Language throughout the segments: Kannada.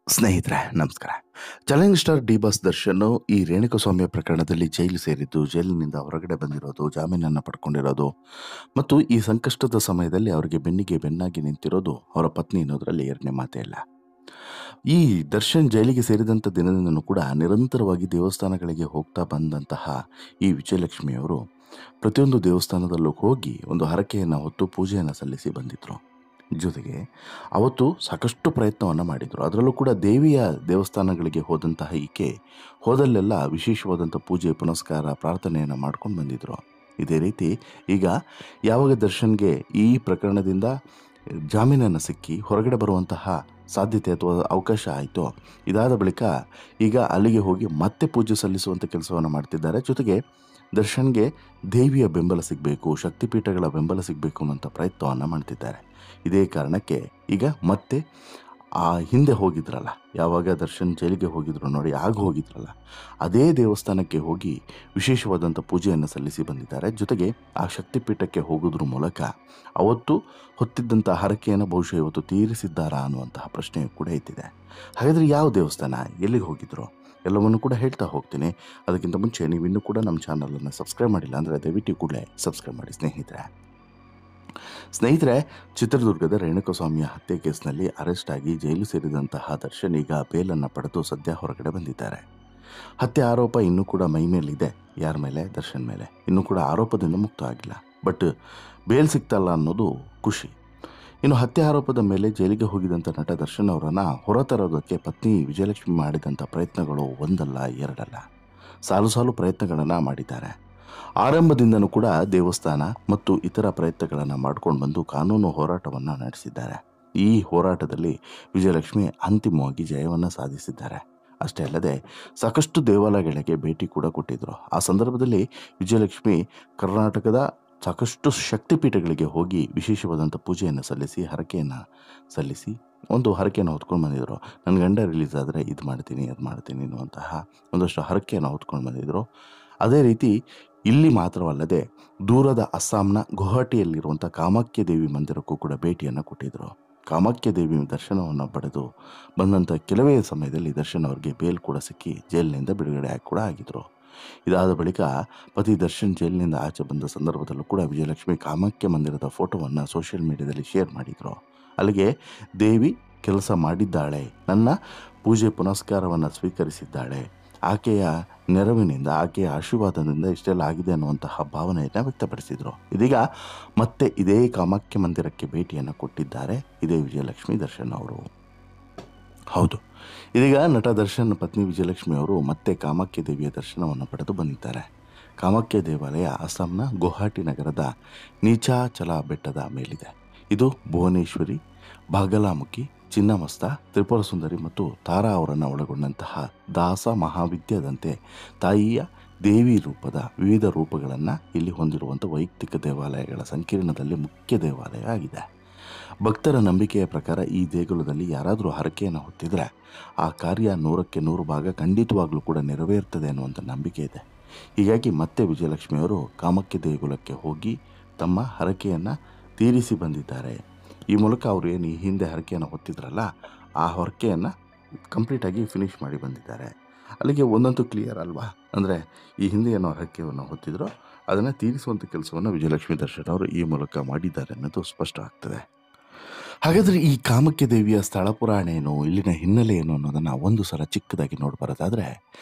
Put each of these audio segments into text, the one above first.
ಸ್ನೇಹಿತರೆ ನಮಸ್ಕಾರ. Challenge star D boss Darshan ಈ ರೇಣುಕಾಸ್ವಾಮಿಯ ಪ್ರಕರಣದಲ್ಲಿ ಜೈಲು ಸೇರಿದ್ದು, ಜೈಲಿನಿಂದ ಹೊರಗಡೆ ಬಂದಿರೋದು, ಜಾಮೀನನ್ನು ಪಡ್ಕೊಂಡಿರೋದು ಮತ್ತು ಈ ಸಂಕಷ್ಟದ ಸಮಯದಲ್ಲಿ ಅವರಿಗೆ ಬೆನ್ನಿಗೆ ಬೆನ್ನಾಗಿ ನಿಂತಿರೋದು ಅವರ ಪತ್ನಿ ಅನ್ನೋದರಲ್ಲಿ ಎರಡನೇ ಮಾತೇ ಇಲ್ಲ. ಈ ದರ್ಶನ್ ಜೈಲಿಗೆ ಸೇರಿದಂಥ ದಿನದಿಂದನೂ ಕೂಡ ನಿರಂತರವಾಗಿ ದೇವಸ್ಥಾನಗಳಿಗೆ ಹೋಗ್ತಾ ಬಂದಂತಹ ಈ ವಿಜಯಲಕ್ಷ್ಮಿಯವರು ಪ್ರತಿಯೊಂದು ದೇವಸ್ಥಾನದಲ್ಲೂ ಹೋಗಿ ಒಂದು ಹರಕೆಯನ್ನು ಹೊತ್ತು ಪೂಜೆಯನ್ನು ಸಲ್ಲಿಸಿ ಬಂದಿದ್ರು. ಜೊತೆಗೆ ಅವತ್ತು ಸಾಕಷ್ಟು ಪ್ರಯತ್ನವನ್ನು ಮಾಡಿದರು. ಅದರಲ್ಲೂ ಕೂಡ ದೇವಿಯ ದೇವಸ್ಥಾನಗಳಿಗೆ ಹೋದಂತಹ ಈಕೆ ಹೋದಲ್ಲೆಲ್ಲ ವಿಶೇಷವಾದಂಥ ಪೂಜೆ ಪುನಸ್ಕಾರ ಪ್ರಾರ್ಥನೆಯನ್ನು ಮಾಡ್ಕೊಂಡು ಬಂದಿದ್ದರು. ಇದೇ ರೀತಿ ಈಗ ಯಾವಾಗ ದರ್ಶನ್ಗೆ ಈ ಪ್ರಕರಣದಿಂದ ಜಾಮೀನನ್ನು ಸಿಕ್ಕಿ ಹೊರಗಡೆ ಬರುವಂತಹ ಸಾಧ್ಯತೆ ಅಥವಾ ಅವಕಾಶ ಆಯಿತೋ, ಇದಾದ ಬಳಿಕ ಈಗ ಅಲ್ಲಿಗೆ ಹೋಗಿ ಮತ್ತೆ ಪೂಜೆ ಸಲ್ಲಿಸುವಂಥ ಕೆಲಸವನ್ನು ಮಾಡ್ತಿದ್ದಾರೆ. ಜೊತೆಗೆ ದರ್ಶನ್ಗೆ ದೇವಿಯ ಬೆಂಬಲ ಸಿಗಬೇಕು, ಶಕ್ತಿಪೀಠಗಳ ಬೆಂಬಲ ಸಿಗಬೇಕು ಅನ್ನೋಂಥ ಪ್ರಯತ್ನವನ್ನು ಮಾಡ್ತಿದ್ದಾರೆ. ಇದೇ ಕಾರಣಕ್ಕೆ ಈಗ ಮತ್ತೆ ಆ ಹಿಂದೆ ಹೋಗಿದ್ರಲ್ಲ, ಯಾವಾಗ ದರ್ಶನ್ ಜೈಲಿಗೆ ಹೋಗಿದ್ರು ನೋಡಿ, ಆಗ ಹೋಗಿದ್ರಲ್ಲ ಅದೇ ದೇವಸ್ಥಾನಕ್ಕೆ ಹೋಗಿ ವಿಶೇಷವಾದಂಥ ಪೂಜೆಯನ್ನು ಸಲ್ಲಿಸಿ ಬಂದಿದ್ದಾರೆ. ಜೊತೆಗೆ ಆ ಶಕ್ತಿಪೀಠಕ್ಕೆ ಹೋಗೋದ್ರ ಮೂಲಕ ಅವತ್ತು ಹೊತ್ತಿದ್ದಂಥ ಹರಕೆಯನ್ನು ಬಹುಶಃ ಇವತ್ತು ತೀರಿಸಿದ್ದಾರಾ ಅನ್ನುವಂತಹ ಪ್ರಶ್ನೆ ಕೂಡ ಎತ್ತಿದೆ. ಹಾಗಾದರೆ ಯಾವ ದೇವಸ್ಥಾನ, ಎಲ್ಲಿಗೆ ಹೋಗಿದ್ರು ಎಲ್ಲವನ್ನು ಕೂಡ ಹೇಳ್ತಾ ಹೋಗ್ತೀನಿ. ಅದಕ್ಕಿಂತ ಮುಂಚೆ ನೀವು ಇನ್ನೂ ಕೂಡ ನಮ್ಮ ಚಾನಲನ್ನು ಸಬ್ಸ್ಕ್ರೈಬ್ ಮಾಡಿಲ್ಲ ಅಂದರೆ ದಯವಿಟ್ಟು ಕೂಡಲೇ ಸಬ್ಸ್ಕ್ರೈಬ್ ಮಾಡಿ ಸ್ನೇಹಿತರೆ. ಚಿತ್ರದುರ್ಗದ ರೇಣುಕಾಸ್ವಾಮಿಯ ಹತ್ಯೆ ಕೇಸ್ನಲ್ಲಿ ಅರೆಸ್ಟ್ ಆಗಿ ಜೈಲು ಸೇರಿದಂತಹ ದರ್ಶನ್ ಈಗ ಬೇಲನ್ನು ಪಡೆದು ಸದ್ಯ ಹೊರಗಡೆ ಬಂದಿದ್ದಾರೆ. ಹತ್ಯೆ ಆರೋಪ ಇನ್ನೂ ಕೂಡ ಮೈ ಮೇಲಿದೆ. ಯಾರ ಮೇಲೆ? ದರ್ಶನ್ ಮೇಲೆ. ಇನ್ನೂ ಕೂಡ ಆರೋಪದಿಂದ ಮುಕ್ತ ಆಗಿಲ್ಲ. ಬಟ್ ಬೇಲ್ ಸಿಗ್ತಲ್ಲ ಅನ್ನೋದು ಖುಷಿ. ಇನ್ನು ಹತ್ಯೆ ಆರೋಪದ ಮೇಲೆ ಜೈಲಿಗೆ ಹೋಗಿದಂಥ ನಟ ದರ್ಶನ್ ಅವರನ್ನು ಹೊರತರೋದಕ್ಕೆ ಪತ್ನಿ ವಿಜಯಲಕ್ಷ್ಮಿ ಮಾಡಿದಂಥ ಪ್ರಯತ್ನಗಳು ಒಂದಲ್ಲ ಎರಡಲ್ಲ, ಸಾಲು ಸಾಲು ಪ್ರಯತ್ನಗಳನ್ನು ಮಾಡಿದ್ದಾರೆ. ಆರಂಭದಿಂದನೂ ಕೂಡ ದೇವಸ್ಥಾನ ಮತ್ತು ಇತರ ಪ್ರಯತ್ನಗಳನ್ನು ಮಾಡ್ಕೊಂಡು ಬಂದು ಕಾನೂನು ಹೋರಾಟವನ್ನು ನಡೆಸಿದ್ದಾರೆ. ಈ ಹೋರಾಟದಲ್ಲಿ ವಿಜಯಲಕ್ಷ್ಮಿ ಅಂತಿಮವಾಗಿ ಜಯವನ್ನು ಸಾಧಿಸಿದ್ದಾರೆ. ಅಷ್ಟೇ ಅಲ್ಲದೆ ಸಾಕಷ್ಟು ದೇವಾಲಯಗಳಿಗೆ ಭೇಟಿ ಕೂಡ ಕೊಟ್ಟಿದ್ದರು. ಆ ಸಂದರ್ಭದಲ್ಲಿ ವಿಜಯಲಕ್ಷ್ಮಿ ಕರ್ನಾಟಕದ ಸಾಕಷ್ಟು ಶಕ್ತಿಪೀಠಗಳಿಗೆ ಹೋಗಿ ವಿಶೇಷವಾದಂಥ ಪೂಜೆಯನ್ನು ಸಲ್ಲಿಸಿ ಹರಕೆಯನ್ನು ಸಲ್ಲಿಸಿ ಒಂದು ಹರಕೆಯನ್ನು ಹೊತ್ಕೊಂಡು ಬಂದಿದ್ದರು. ನನ್ನ ಗಂಡ ರಿಲೀಸ್ ಆದರೆ ಇದು ಮಾಡ್ತೀನಿ ಅದು ಮಾಡ್ತೀನಿ ಅನ್ನುವಂತಹ ಒಂದಷ್ಟು ಹರಕೆಯನ್ನು ಹೊತ್ಕೊಂಡು ಬಂದಿದ್ದರು. ಅದೇ ರೀತಿ ಇಲ್ಲಿ ಮಾತ್ರವಲ್ಲದೆ ದೂರದ ಅಸ್ಸಾಂನ ಗುವಾಹಟಿಯಲ್ಲಿರುವಂಥ ಕಾಮಾಖ್ಯ ದೇವಿ ಮಂದಿರಕ್ಕೂ ಕೂಡ ಭೇಟಿಯನ್ನು ಕೊಟ್ಟಿದ್ದರು. ಕಾಮಾಖ್ಯ ದೇವಿ ದರ್ಶನವನ್ನು ಪಡೆದು ಬಂದಂಥ ಕೆಲವೇ ಸಮಯದಲ್ಲಿ ದರ್ಶನ್ ಅವರಿಗೆ ಬೇಲ್ ಕೂಡ ಸಿಕ್ಕಿ ಜೈಲಿನಿಂದ ಬಿಡುಗಡೆ ಕೂಡ ಆಗಿದ್ದರು. ಇದಾದ ಬಳಿಕ ಪತಿ ದರ್ಶನ್ ಜೈಲಿನಿಂದ ಆಚೆ ಬಂದ ಸಂದರ್ಭದಲ್ಲೂ ಕೂಡ ವಿಜಯಲಕ್ಷ್ಮಿ ಕಾಮಾಖ್ಯ ಮಂದಿರದ ಫೋಟೋವನ್ನು ಸೋಷಿಯಲ್ ಮೀಡಿಯಾದಲ್ಲಿ ಶೇರ್ ಮಾಡಿದರು. ಅಲ್ಲಿಗೆ ದೇವಿ ಕೆಲಸ ಮಾಡಿದ್ದಾಳೆ, ನನ್ನ ಪೂಜೆ ಪುನಸ್ಕಾರವನ್ನು ಸ್ವೀಕರಿಸಿದ್ದಾಳೆ, ಆಕೆಯ ನೆರವಿನಿಂದ ಆಕೆಯ ಆಶೀರ್ವಾದದಿಂದ ಇಷ್ಟೆಲ್ಲ ಆಗಿದೆ ಅನ್ನುವಂತಹ ಭಾವನೆಯನ್ನು ವ್ಯಕ್ತಪಡಿಸಿದರು. ಇದೀಗ ಮತ್ತೆ ಇದೇ ಕಾಮಾಖ್ಯ ಮಂದಿರಕ್ಕೆ ಭೇಟಿಯನ್ನು ಕೊಟ್ಟಿದ್ದಾರೆ ಇದೇ ವಿಜಯಲಕ್ಷ್ಮಿ ದರ್ಶನ್ ಅವರು. ಹೌದು, ಇದೀಗ ನಟ ದರ್ಶನ್ ಪತ್ನಿ ವಿಜಯಲಕ್ಷ್ಮಿ ಅವರು ಮತ್ತೆ ಕಾಮಾಖ್ಯ ದೇವಿಯ ದರ್ಶನವನ್ನು ಪಡೆದು ಬಂದಿದ್ದಾರೆ. ಕಾಮಾಖ್ಯ ದೇವಾಲಯ ಅಸ್ಸಾಂನ ಗುವಾಹಟಿ ನಗರದ ನೀಚಾಚಲ ಬೆಟ್ಟದ ಮೇಲಿದೆ. ಇದು ಭುವನೇಶ್ವರಿ, ಬಾಗಲಾಮುಖಿ, ಚಿನ್ನಮಸ್ತ, ತ್ರಿಪುರ ಸುಂದರಿ ಮತ್ತು ತಾರಾ ಅವರನ್ನು ಒಳಗೊಂಡಂತಹ ದಾಸ ಮಹಾವಿದ್ಯದಂತೆ ತಾಯಿಯ ದೇವಿ ರೂಪದ ವಿವಿಧ ರೂಪಗಳನ್ನು ಇಲ್ಲಿ ಹೊಂದಿರುವಂಥ ವೈಯಕ್ತಿಕ ದೇವಾಲಯಗಳ ಸಂಕೀರ್ಣದಲ್ಲಿ ಮುಖ್ಯ ದೇವಾಲಯ ಆಗಿದೆ. ಭಕ್ತರ ನಂಬಿಕೆಯ ಪ್ರಕಾರ ಈ ದೇಗುಲದಲ್ಲಿ ಯಾರಾದರೂ ಹರಕೆಯನ್ನು ಹೊತ್ತಿದ್ರೆ ಆ ಕಾರ್ಯ 100ಕ್ಕೆ 100 ಭಾಗ ಖಂಡಿತವಾಗ್ಲೂ ಕೂಡ ನೆರವೇರ್ತದೆ ಅನ್ನುವಂಥ ನಂಬಿಕೆ ಇದೆ. ಹೀಗಾಗಿ ಮತ್ತೆ ವಿಜಯಲಕ್ಷ್ಮಿಯವರು ಕಾಮಾಖ್ಯ ದೇಗುಲಕ್ಕೆ ಹೋಗಿ ತಮ್ಮ ಹರಕೆಯನ್ನು ತೀರಿಸಿ ಬಂದಿದ್ದಾರೆ. ಈ ಮೂಲಕ ಅವರು ಏನು ಈ ಹಿಂದೆ ಹರಕೆಯನ್ನು ಹೊತ್ತಿದ್ರಲ್ಲ ಆ ಹರಕೆಯನ್ನು ಕಂಪ್ಲೀಟಾಗಿ ಫಿನಿಷ್ ಮಾಡಿ ಬಂದಿದ್ದಾರೆ. ಅಲ್ಲಿಗೆ ಒಂದಂತೂ ಕ್ಲಿಯರ್ ಅಲ್ವಾ, ಅಂದರೆ ಈ ಹಿಂದೆ ಏನೋ ಹರಕೆಯನ್ನು ಹೊತ್ತಿದ್ರೋ ಅದನ್ನು ತೀರಿಸುವಂಥ ಕೆಲಸವನ್ನು ವಿಜಯಲಕ್ಷ್ಮಿ ದರ್ಶನ್ ಅವರು ಈ ಮೂಲಕ ಮಾಡಿದ್ದಾರೆ ಅನ್ನೋದು ಸ್ಪಷ್ಟ ಆಗ್ತದೆ. ಹಾಗಾದರೆ ಈ ಕಾಮಾಖ್ಯ ದೇವಿಯ ಸ್ಥಳ ಪುರಾಣ ಏನು, ಇಲ್ಲಿನ ಹಿನ್ನೆಲೆ ಏನು ಅನ್ನೋದನ್ನು ಒಂದು ಸಲ ಚಿಕ್ಕದಾಗಿ ನೋಡಬಾರದಾದರೆ,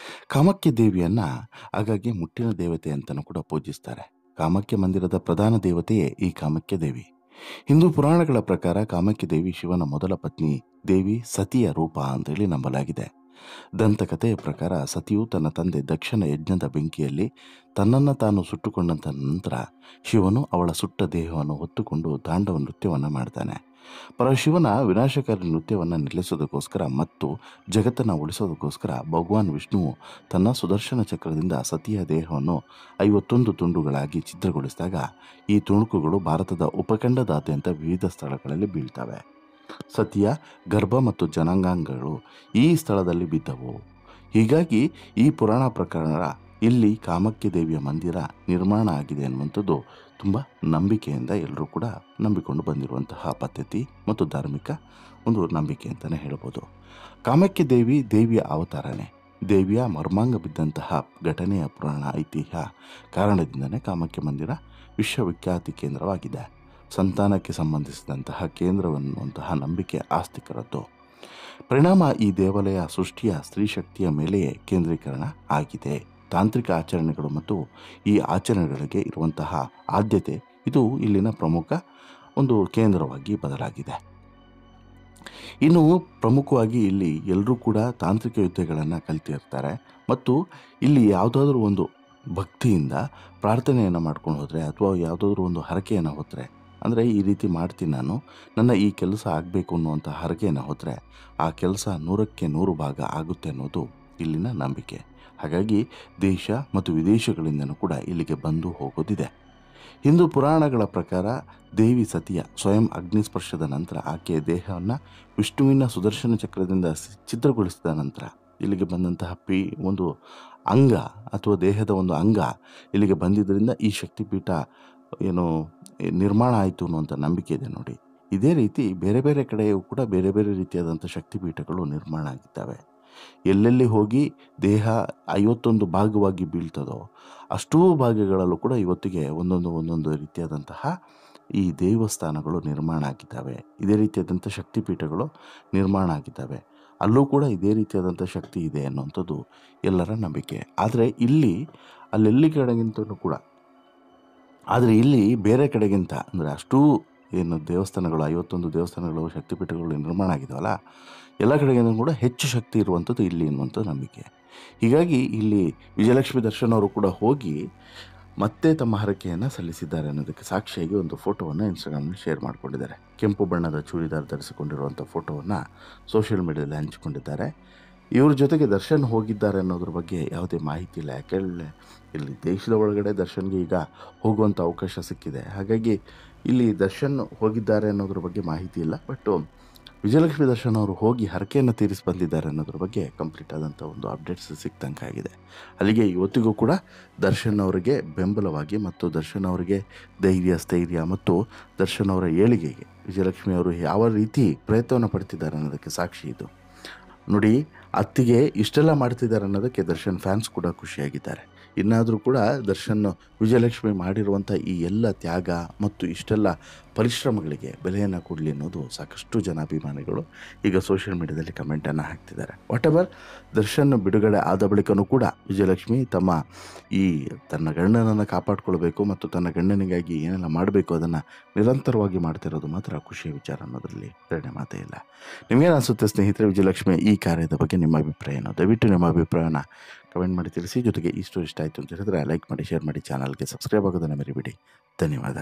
ಕಾಮಾಖ್ಯ ದೇವಿಯನ್ನು ಹಾಗಾಗಿ ಮುಟ್ಟಿನ ದೇವತೆ ಅಂತಲೂ ಕೂಡ ಪೂಜಿಸ್ತಾರೆ. ಕಾಮಾಖ್ಯ ಮಂದಿರದ ಪ್ರಧಾನ ದೇವತೆಯೇ ಈ ಕಾಮಾಖ್ಯ ದೇವಿ. ಹಿಂದೂ ಪುರಾಣಗಳ ಪ್ರಕಾರ ಕಾಮಾಖ್ಯ ದೇವಿ ಶಿವನ ಮೊದಲ ಪತ್ನಿ ದೇವಿ ಸತಿಯ ರೂಪ ಅಂತೇಳಿ ನಂಬಲಾಗಿದೆ. ದಂತಕಥೆಯ ಪ್ರಕಾರ ಸತಿಯು ತನ್ನ ತಂದೆ ದಕ್ಷನ ಯಜ್ಞದ ಬೆಂಕಿಯಲ್ಲಿ ತನ್ನನ್ನು ತಾನು ಸುಟ್ಟುಕೊಂಡಂಥ ನಂತರ ಶಿವನು ಅವಳ ಸುಟ್ಟ ದೇಹವನ್ನು ಹೊತ್ತುಕೊಂಡು ತಾಂಡವ ನೃತ್ಯವನ್ನು ಮಾಡ್ತಾನೆ. ಪರಶಿವನ ವಿನಾಶಕಾರಿ ನೃತ್ಯವನ್ನು ನಿಲ್ಲಿಸೋದಕ್ಕೋಸ್ಕರ ಮತ್ತು ಜಗತ್ತನ್ನು ಉಳಿಸೋದಕ್ಕೋಸ್ಕರ ಭಗವಾನ್ ವಿಷ್ಣುವು ತನ್ನ ಸುದರ್ಶನ ಚಕ್ರದಿಂದ ಸತಿಯ ದೇಹವನ್ನು 51 ತುಂಡುಗಳಾಗಿ ಛಿದ್ರಗೊಳಿಸಿದಾಗ ಈ ತುಣುಕುಗಳು ಭಾರತದ ಉಪಖಂಡದಾದ್ಯಂತ ವಿವಿಧ ಸ್ಥಳಗಳಲ್ಲಿ ಬೀಳ್ತವೆ. ಸತಿಯ ಗರ್ಭ ಮತ್ತು ಜನಾಂಗಾಂಗಗಳು ಈ ಸ್ಥಳದಲ್ಲಿ ಬಿದ್ದವು. ಹೀಗಾಗಿ ಈ ಪುರಾಣ ಪ್ರಕಾರ ಇಲ್ಲಿ ಕಾಮಾಖ್ಯ ದೇವಿಯ ಮಂದಿರ ನಿರ್ಮಾಣ ಆಗಿದೆ ಅನ್ನುವಂಥದ್ದು ತುಂಬ ನಂಬಿಕೆಯಿಂದ ಎಲ್ಲರೂ ಕೂಡ ನಂಬಿಕೊಂಡು ಬಂದಿರುವಂತಹ ಪದ್ಧತಿ ಮತ್ತು ಧಾರ್ಮಿಕ ಒಂದು ನಂಬಿಕೆ ಅಂತಲೇ ಹೇಳ್ಬೋದು. ಕಾಮಾಖ್ಯ ದೇವಿ ದೇವಿಯ ಅವತಾರನೇ. ದೇವಿಯ ಮರ್ಮಾಂಗ ಬಿದ್ದಂತಹ ಘಟನೆಯ ಪುರಾಣ ಐತಿಹ್ಯ ಕಾರಣದಿಂದನೇ ಕಾಮಾಖ್ಯ ಮಂದಿರ ವಿಶ್ವವಿಖ್ಯಾತಿ ಕೇಂದ್ರವಾಗಿದೆ. ಸಂತಾನಕ್ಕೆ ಸಂಬಂಧಿಸಿದಂತಹ ಕೇಂದ್ರವೆನ್ನುವಂತಹ ನಂಬಿಕೆ ಆಸ್ತಿಕರದ್ದು. ಪರಿಣಾಮ ಈ ದೇವಾಲಯ ಸೃಷ್ಟಿಯ ಸ್ತ್ರೀ ಶಕ್ತಿಯ ಮೇಲೆಯೇ ಕೇಂದ್ರೀಕರಣ ಆಗಿದೆ. ತಾಂತ್ರಿಕ ಆಚರಣೆಗಳು ಮತ್ತು ಈ ಆಚರಣೆಗಳಿಗೆ ಇರುವಂತಹ ಆದ್ಯತೆ ಇದು ಇಲ್ಲಿನ ಪ್ರಮುಖ ಒಂದು ಕೇಂದ್ರವಾಗಿ ಬದಲಾಗಿದೆ. ಇನ್ನು ಪ್ರಮುಖವಾಗಿ ಇಲ್ಲಿ ಎಲ್ಲರೂ ಕೂಡ ತಾಂತ್ರಿಕ ವಿದ್ಯೆಗಳನ್ನು ಕಲಿತಿರ್ತಾರೆ ಮತ್ತು ಇಲ್ಲಿ ಯಾವುದಾದ್ರೂ ಒಂದು ಭಕ್ತಿಯಿಂದ ಪ್ರಾರ್ಥನೆಯನ್ನು ಮಾಡ್ಕೊಂಡು ಹೋದರೆ ಅಥವಾ ಯಾವುದಾದ್ರೂ ಒಂದು ಹರಕೆಯನ್ನು ಹೊತ್ತರೆ, ಅಂದರೆ ಈ ರೀತಿ ಮಾಡ್ತೀನಿ ನಾನು, ನನ್ನ ಈ ಕೆಲಸ ಆಗಬೇಕು ಅನ್ನುವಂಥ ಹರಕೆಯನ್ನು ಹೊತ್ತರೆ ಆ ಕೆಲಸ 100ಕ್ಕೆ 100 ಭಾಗ ಆಗುತ್ತೆ ಅನ್ನೋದು ಇಲ್ಲಿನ ನಂಬಿಕೆ. ಹಾಗಾಗಿ ದೇಶ ಮತ್ತು ವಿದೇಶಗಳಿಂದನೂ ಕೂಡ ಇಲ್ಲಿಗೆ ಬಂದು ಹೋಗೋದಿದೆ. ಹಿಂದೂ ಪುರಾಣಗಳ ಪ್ರಕಾರ ದೇವಿ ಸತಿಯ ಸ್ವಯಂ ಅಗ್ನಿಸ್ಪರ್ಶದ ನಂತರ ಆಕೆಯ ದೇಹವನ್ನು ವಿಷ್ಣುವಿನ ಸುದರ್ಶನ ಚಕ್ರದಿಂದ ಛಿದ್ರಗೊಳಿಸಿದ ನಂತರ ಇಲ್ಲಿಗೆ ಬಂದಂತಹ ಒಂದು ಅಂಗ ಅಥವಾ ದೇಹದ ಒಂದು ಅಂಗ ಇಲ್ಲಿಗೆ ಬಂದಿದ್ದರಿಂದ ಈ ಶಕ್ತಿಪೀಠ ನಿರ್ಮಾಣ ಆಯಿತು ಅನ್ನುವಂಥ ನಂಬಿಕೆ ಇದೆ ನೋಡಿ. ಇದೇ ರೀತಿ ಬೇರೆ ಬೇರೆ ಕಡೆಯೂ ಕೂಡ ಬೇರೆ ಬೇರೆ ರೀತಿಯಾದಂಥ ಶಕ್ತಿಪೀಠಗಳು ನಿರ್ಮಾಣ ಆಗಿದ್ದಾವೆ. ಎಲ್ಲೆಲ್ಲಿ ಹೋಗಿ ದೇಹ 51 ಭಾಗವಾಗಿ ಬೀಳ್ತದೋ ಅಷ್ಟೂ ಭಾಗಗಳಲ್ಲೂ ಕೂಡ ಇವತ್ತಿಗೆ ಒಂದೊಂದು ರೀತಿಯಾದಂತಹ ಈ ದೇವಸ್ಥಾನಗಳು ನಿರ್ಮಾಣ ಆಗಿದ್ದಾವೆ. ಇದೇ ರೀತಿಯಾದಂಥ ಶಕ್ತಿಪೀಠಗಳು ನಿರ್ಮಾಣ ಆಗಿದ್ದಾವೆ. ಅಲ್ಲೂ ಕೂಡ ಇದೇ ರೀತಿಯಾದಂಥ ಶಕ್ತಿ ಇದೆ ಅನ್ನುವಂಥದ್ದು ಎಲ್ಲರ ನಂಬಿಕೆ. ಆದರೆ ಅಲ್ಲೆಲ್ಲಿ ಕಡೆಗಿಂತಲೂ ಕೂಡ ಇಲ್ಲಿ ಬೇರೆ ಕಡೆಗಿಂತ ಅಂದರೆ ಅಷ್ಟೂ ದೇವಸ್ಥಾನಗಳು 51 ದೇವಸ್ಥಾನಗಳು ಶಕ್ತಿಪೀಠಗಳು ನಿರ್ಮಾಣ ಆಗಿದಾವಲ್ಲ, ಎಲ್ಲ ಕಡೆಗಿಂತ ಕೂಡ ಹೆಚ್ಚು ಶಕ್ತಿ ಇರುವಂಥದ್ದು ಇಲ್ಲಿ ಅನ್ನುವಂಥ ನಂಬಿಕೆ. ಹೀಗಾಗಿ ಇಲ್ಲಿ ವಿಜಯಲಕ್ಷ್ಮಿ ದರ್ಶನ್ ಅವರು ಕೂಡ ಹೋಗಿ ಮತ್ತೆ ತಮ್ಮ ಹರಕೆಯನ್ನು ಸಲ್ಲಿಸಿದ್ದಾರೆ ಅನ್ನೋದಕ್ಕೆ ಸಾಕ್ಷಿಯಾಗಿ ಒಂದು ಫೋಟೋವನ್ನು ಇನ್ಸ್ಟಾಗ್ರಾಮ್ನಲ್ಲಿ ಶೇರ್ ಮಾಡಿಕೊಂಡಿದ್ದಾರೆ. ಕೆಂಪು ಬಣ್ಣದ ಚೂಡಿದಾರ್ ಧರಿಸಿಕೊಂಡಿರುವಂಥ ಫೋಟೋವನ್ನು ಸೋಷಿಯಲ್ ಮೀಡಿಯಾದಲ್ಲಿ ಹಂಚಿಕೊಂಡಿದ್ದಾರೆ. ಇವ್ರ ಜೊತೆಗೆ ದರ್ಶನ್ ಹೋಗಿದ್ದಾರೆ ಅನ್ನೋದ್ರ ಬಗ್ಗೆ ಯಾವುದೇ ಮಾಹಿತಿ ಇಲ್ಲ. ಯಾಕೆಂದರೆ ಇಲ್ಲಿ ದೇಶದ ಒಳಗಡೆ ದರ್ಶನ್ಗೆ ಈಗ ಹೋಗುವಂಥ ಅವಕಾಶ ಸಿಕ್ಕಿದೆ. ಹಾಗಾಗಿ ಇಲ್ಲಿ ದರ್ಶನ್ ಹೋಗಿದ್ದಾರೆ ಅನ್ನೋದ್ರ ಬಗ್ಗೆ ಮಾಹಿತಿ ಇಲ್ಲ. ಬಟ್ ವಿಜಯಲಕ್ಷ್ಮಿ ದರ್ಶನ್ ಅವರು ಹೋಗಿ ಹರಕೆಯನ್ನು ತೀರಿಸಿ ಬಂದಿದ್ದಾರೆ ಅನ್ನೋದ್ರ ಬಗ್ಗೆ ಕಂಪ್ಲೀಟ್ ಆದಂಥ ಒಂದು ಅಪ್ಡೇಟ್ಸ್ ಸಿಕ್ತಂಗಾಗಿದೆ. ಅಲ್ಲಿಗೆ ಇವತ್ತಿಗೂ ಕೂಡ ದರ್ಶನ್ ಅವರಿಗೆ ಬೆಂಬಲವಾಗಿ ಮತ್ತು ದರ್ಶನ್ ಅವರಿಗೆ ಸ್ಥೈರ್ಯ ಮತ್ತು ದರ್ಶನ್ ಅವರ ಏಳಿಗೆಗೆ ವಿಜಯಲಕ್ಷ್ಮಿ ಅವರು ಯಾವ ರೀತಿ ಪ್ರಯತ್ನವನ್ನು ಪಡ್ತಿದ್ದಾರೆ ಅನ್ನೋದಕ್ಕೆ ಸಾಕ್ಷಿ ಇದು ನೋಡಿ. ಅತ್ತಿಗೆ ಇಷ್ಟೆಲ್ಲ ಮಾಡ್ತಿದ್ದಾರೆ ಅನ್ನೋದಕ್ಕೆ ದರ್ಶನ್ ಫ್ಯಾನ್ಸ್ ಕೂಡ ಖುಷಿಯಾಗಿದ್ದಾರೆ. ಇನ್ನಾದರೂ ಕೂಡ ದರ್ಶನ್ ವಿಜಯಲಕ್ಷ್ಮಿ ಮಾಡಿರುವಂಥ ಈ ಎಲ್ಲ ತ್ಯಾಗ ಮತ್ತು ಇಷ್ಟೆಲ್ಲ ಪರಿಶ್ರಮಗಳಿಗೆ ಬೆಲೆಯನ್ನು ಕೊಡಲಿ ಅನ್ನೋದು ಸಾಕಷ್ಟು ಜನಾಭಿಮಾನಿಗಳು ಈಗ ಸೋಷಿಯಲ್ ಮೀಡಿಯಾದಲ್ಲಿ ಕಮೆಂಟನ್ನು ಹಾಕ್ತಿದ್ದಾರೆ. ವಾಟೆವರ್, ದರ್ಶನ್ ಬಿಡುಗಡೆ ಆದ ಬಳಿಕನೂ ಕೂಡ ವಿಜಯಲಕ್ಷ್ಮಿ ತನ್ನ ಗಂಡನನ್ನು ಕಾಪಾಡಿಕೊಳ್ಬೇಕು ಮತ್ತು ತನ್ನ ಗಂಡನಿಗಾಗಿ ಏನೆಲ್ಲ ಮಾಡಬೇಕು ಅದನ್ನು ನಿರಂತರವಾಗಿ ಮಾಡ್ತಿರೋದು ಮಾತ್ರ ಖುಷಿಯ ವಿಚಾರ ಅನ್ನೋದರಲ್ಲಿ ಎರಡನೇ ಮಾತೇ ಇಲ್ಲ. ನಿಮಗೇನು ಅನಿಸುತ್ತೆ ಸ್ನೇಹಿತರೆ ವಿಜಯಲಕ್ಷ್ಮಿ ಈ ಕಾರ್ಯದ ಬಗ್ಗೆ ನಿಮ್ಮ ಅಭಿಪ್ರಾಯ ಏನು? ದಯವಿಟ್ಟು ನಿಮ್ಮ ಅಭಿಪ್ರಾಯನ ಕಮೆಂಟ್ ಮಾಡಿ ತಿಳಿಸಿ. ಜೊತೆಗೆ ಈ ಸ್ಟೋರಿ ಇಷ್ಟ ಆಯಿತು ಅಂತ ಹೇಳಿದ್ರೆ ಲೈಕ್ ಮಾಡಿ, ಶೇರ್ ಮಾಡಿ, ಚಾನಲ್ಗೆ ಸಬ್ಸ್ಕ್ರೈಬ್ ಆಗೋದನ್ನು ಮರಿಬೇಡಿ. ಧನ್ಯವಾದ.